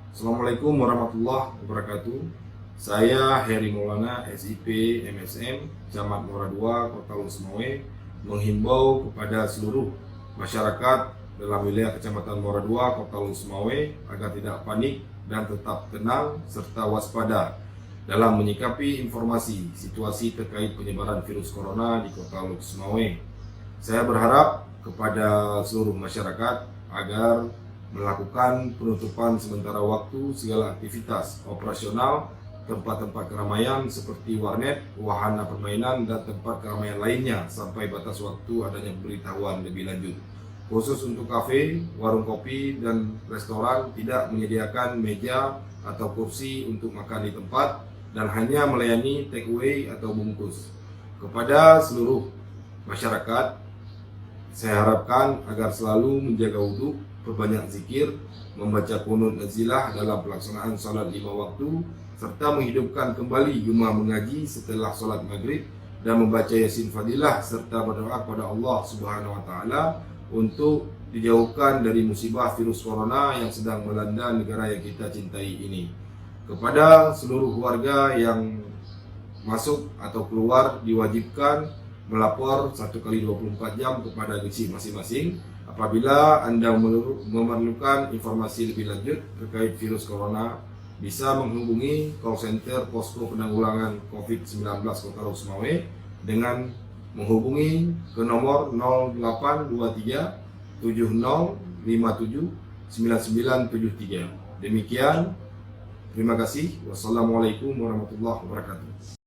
Assalamualaikum warahmatullahi wabarakatuh. Saya Heri Maulana, SIP MSM, Camat Muara II, Kota Lusmawe, menghimbau kepada seluruh masyarakat dalam wilayah Kecamatan Muara II, Kota Lusmawe agar tidak panik dan tetap tenang serta waspada dalam menyikapi informasi situasi terkait penyebaran virus corona di Kota Lusmawe. Saya berharap kepada seluruh masyarakat agar melakukan penutupan sementara waktu segala aktivitas operasional tempat-tempat keramaian seperti warnet, wahana permainan, dan tempat keramaian lainnya sampai batas waktu adanya pemberitahuan lebih lanjut. Khusus untuk kafe, warung kopi, dan restoran tidak menyediakan meja atau kursi untuk makan di tempat dan hanya melayani take away atau bungkus. Kepada seluruh masyarakat, saya harapkan agar selalu menjaga wudhu, perbanyak zikir, membaca qunut nazilah dalam pelaksanaan salat 5 waktu, serta menghidupkan kembali gemah mengaji setelah salat maghrib dan membaca yasin fadilah serta berdoa kepada Allah Subhanahu wa taala untuk dijauhkan dari musibah virus corona yang sedang melanda negara yang kita cintai ini. Kepada seluruh warga yang masuk atau keluar diwajibkan melapor 1 kali 24 jam kepada agensi masing-masing apabila Anda memerlukan informasi lebih lanjut terkait virus corona. Bisa menghubungi call center Posko Penanggulangan COVID-19 Kota Lusmawe dengan menghubungi ke nomor 0823 7057 9973. Demikian, terima kasih. Wassalamualaikum warahmatullahi wabarakatuh.